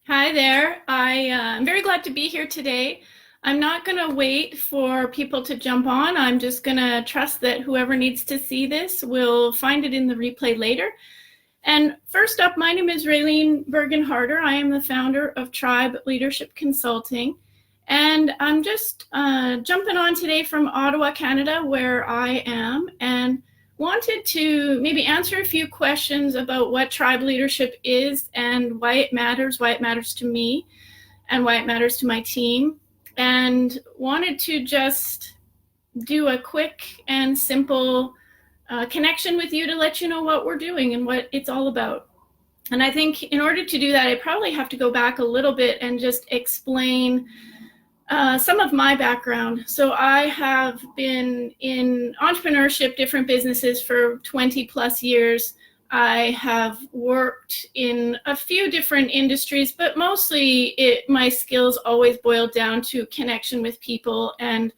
Hi there. I'm very glad to be here today. I'm not going to wait for people to jump on. I'm just going to trust that whoever needs to see this will find it in the replay later. And first up, my name is Raylene Bergen-Harder. I am the founder of Tribe Leadership Consulting. And I'm just jumping on today from Ottawa, Canada, where I am, and wanted to maybe answer a few questions about what tribe leadership is and why it matters to me, and why it matters to my team. And wanted to just do a quick and simple connection with you to let you know what we're doing and what it's all about. And I think in order to do that, I probably have to go back a little bit and just explain some of my background. So I have been in entrepreneurship, different businesses for 20 plus years. I have worked in a few different industries, but mostly my skills always boiled down to connection with people and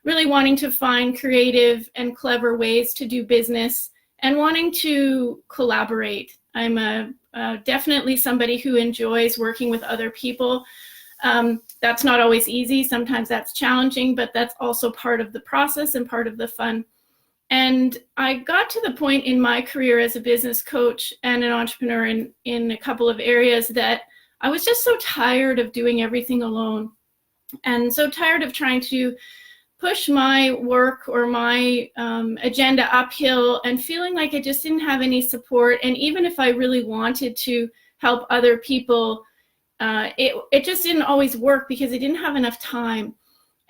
really wanting to find creative and clever ways to do business and wanting to collaborate. I'm definitely somebody who enjoys working with other people. That's not always easy. Sometimes that's challenging, but that's also part of the process and part of the fun. And I got to the point in my career as a business coach and an entrepreneur in a couple of areas that I was just so tired of doing everything alone, and so tired of trying to push my work or my agenda uphill and feeling like I just didn't have any support. And even if I really wanted to help other people, it just didn't always work because I didn't have enough time.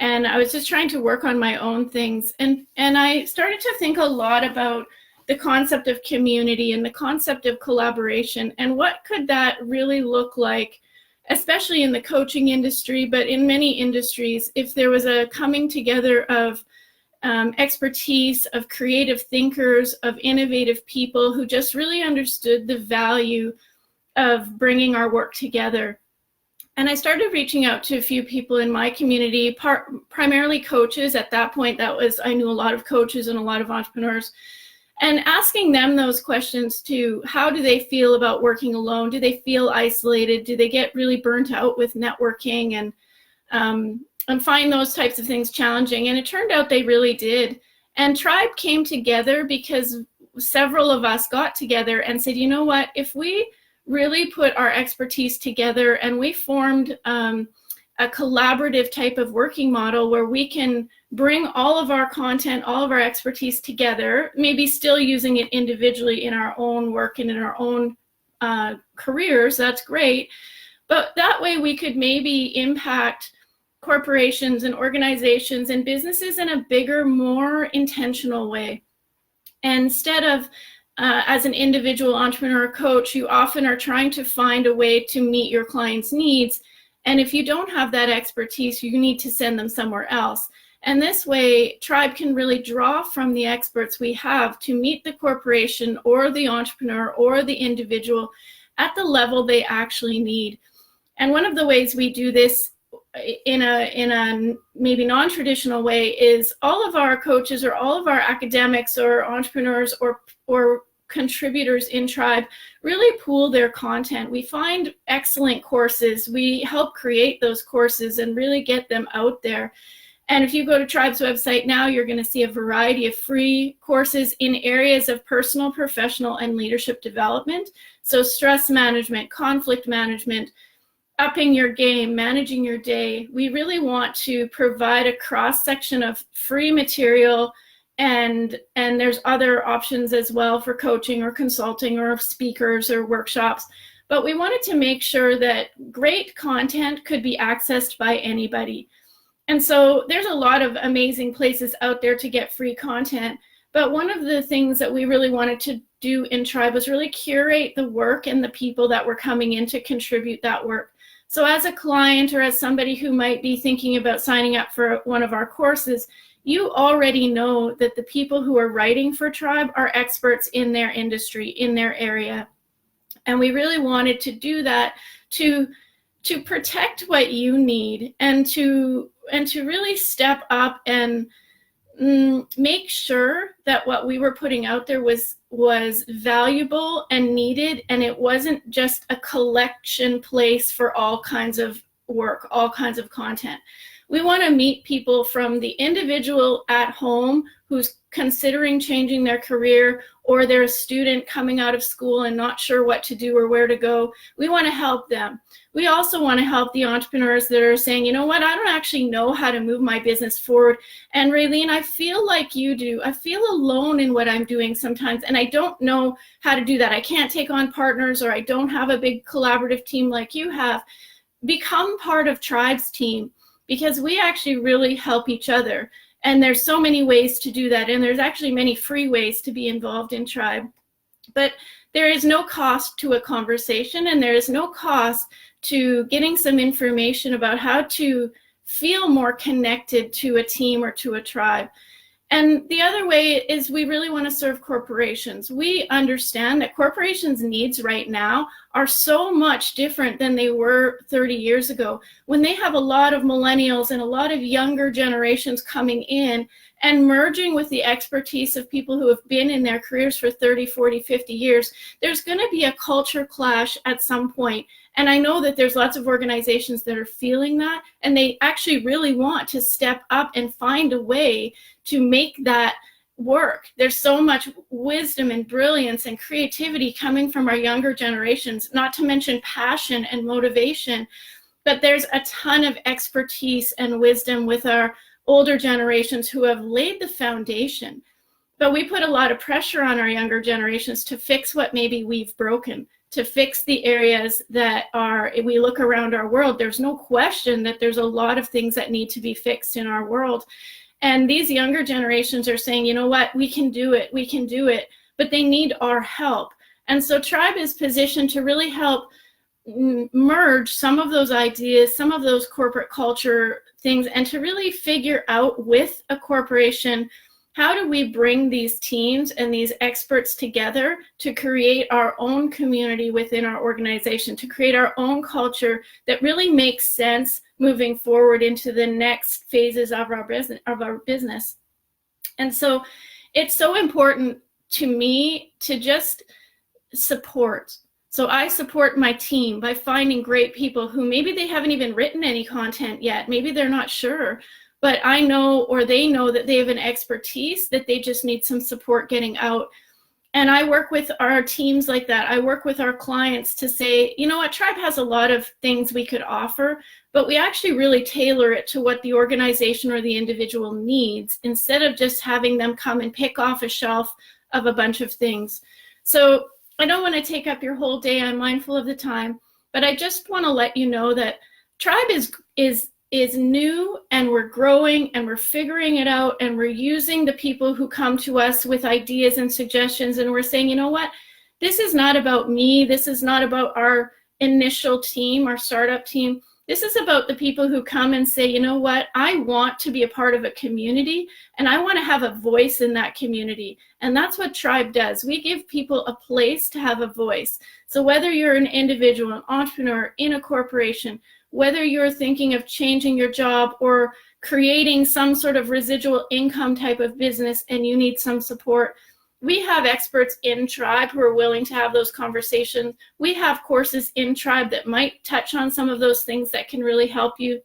And I was just trying to work on my own things. And I started to think a lot about the concept of community and the concept of collaboration and what could that really look like, especially in the coaching industry, but in many industries, if there was a coming together of expertise, of creative thinkers, of innovative people who just really understood the value of bringing our work together. And I started reaching out to a few people in my community, primarily coaches. At that point, I knew a lot of coaches and a lot of entrepreneurs, and asking them those questions too. How do they feel about working alone? Do they feel isolated? Do they get really burnt out with networking and find those types of things challenging? And it turned out they really did. And Tribe came together because several of us got together and said, you know what, if we really put our expertise together and we formed a collaborative type of working model where we can bring all of our content, all of our expertise together, maybe still using it individually in our own work and in our own careers, that's great. But that way we could maybe impact corporations and organizations and businesses in a bigger, more intentional way. And instead of as an individual entrepreneur or coach, you often are trying to find a way to meet your clients' needs. And if you don't have that expertise, you need to send them somewhere else. And this way, Tribe can really draw from the experts we have to meet the corporation or the entrepreneur or the individual at the level they actually need. And one of the ways we do this in a maybe non-traditional way is all of our coaches or all of our academics or entrepreneurs or contributors in Tribe really pool their content. We find excellent courses. We help create those courses and really get them out there. And if you go to Tribe's website now, you're going to see a variety of free courses in areas of personal, professional, and leadership development. So stress management, conflict management, upping your game, managing your day. We really want to provide a cross-section of free material, and there's other options as well for coaching or consulting or speakers or workshops. But we wanted to make sure that great content could be accessed by anybody. And so there's a lot of amazing places out there to get free content. But one of the things that we really wanted to do in Tribe was really curate the work and the people that were coming in to contribute that work. So as a client or as somebody who might be thinking about signing up for one of our courses, you already know that the people who are writing for Tribe are experts in their industry, in their area. And we really wanted to do that to protect what you need and to really step up and make sure that what we were putting out there was was valuable and needed, and it wasn't just a collection place for all kinds of work, all kinds of content. We want to meet people from the individual at home who's considering changing their career, or they're a student coming out of school and not sure what to do or where to go. We want to help them. We also want to help the entrepreneurs that are saying, you know what, I don't actually know how to move my business forward. And Raylene, I feel like you do. I feel alone in what I'm doing sometimes, and I don't know how to do that. I can't take on partners, or I don't have a big collaborative team like you have. Become part of Tribe's team, because we actually really help each other. And there's so many ways to do that. And there's actually many free ways to be involved in Tribe. But there is no cost to a conversation, and there is no cost to getting some information about how to feel more connected to a team or to a tribe. And the other way is we really want to serve corporations. We understand that corporations' needs right now are so much different than they were 30 years ago, when they have a lot of millennials and a lot of younger generations coming in and merging with the expertise of people who have been in their careers for 30, 40, 50 years. There's going to be a culture clash at some point. And I know that there's lots of organizations that are feeling that, and they actually really want to step up and find a way to make that work. There's so much wisdom and brilliance and creativity coming from our younger generations, not to mention passion and motivation. But there's a ton of expertise and wisdom with our older generations who have laid the foundation. But we put a lot of pressure on our younger generations to fix what maybe we've broken, to fix the areas that are, if we look around our world, there's no question that there's a lot of things that need to be fixed in our world. And these younger generations are saying, you know what, we can do it, but they need our help. And so Tribe is positioned to really help merge some of those ideas, some of those corporate culture things, and to really figure out with a corporation, how do we bring these teams and these experts together to create our own community within our organization, to create our own culture that really makes sense moving forward into the next phases of our business. And so it's so important to me to just support. So I support my team by finding great people who maybe they haven't even written any content yet. Maybe they're not sure, but I know, or they know, that they have an expertise that they just need some support getting out. And I work with our teams like that. I work with our clients to say, you know what, Tribe has a lot of things we could offer, but we actually really tailor it to what the organization or the individual needs, instead of just having them come and pick off a shelf of a bunch of things. So I don't want to take up your whole day. I'm mindful of the time, but I just want to let you know that Tribe is new, and we're growing, and we're figuring it out, and we're using the people who come to us with ideas and suggestions, and we're saying, you know what, this is not about me, this is not about our initial team, our startup team. This is about the people who come and say, you know what, I want to be a part of a community, and I want to have a voice in that community. And that's what Tribe does. We give people a place to have a voice. So whether you're an individual, an entrepreneur, in a corporation, whether you're thinking of changing your job or creating some sort of residual income type of business and you need some support, we have experts in Tribe who are willing to have those conversations. We have courses in Tribe that might touch on some of those things that can really help you.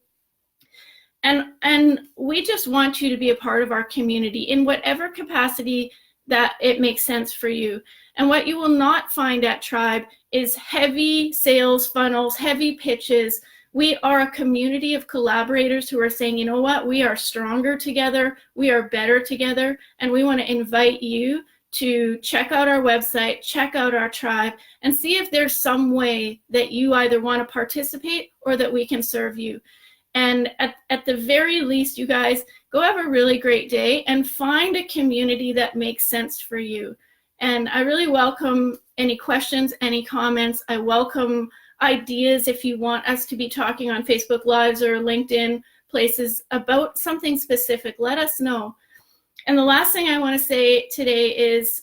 And we just want you to be a part of our community in whatever capacity that it makes sense for you. And what you will not find at Tribe is heavy sales funnels, heavy pitches. We are a community of collaborators who are saying, you know what, we are stronger together, we are better together, and we want to invite you to check out our website, check out our Tribe, and see if there's some way that you either want to participate or that we can serve you. And at the very least, you guys, go have a really great day and find a community that makes sense for you. And I really welcome any questions, any comments. I welcome ideas if you want us to be talking on Facebook Lives or LinkedIn places about something specific. Let us know. And the last thing I want to say today is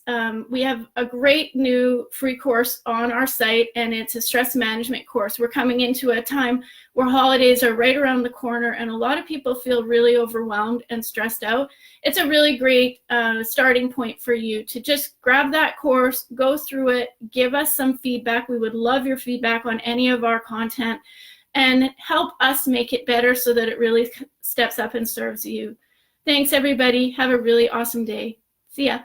we have a great new free course on our site, and it's a stress management course. We're coming into a time where holidays are right around the corner, and a lot of people feel really overwhelmed and stressed out. It's a really great starting point for you to just grab that course, go through it, give us some feedback. We would love your feedback on any of our content, and help us make it better so that it really steps up and serves you. Thanks, everybody. Have a really awesome day. See ya.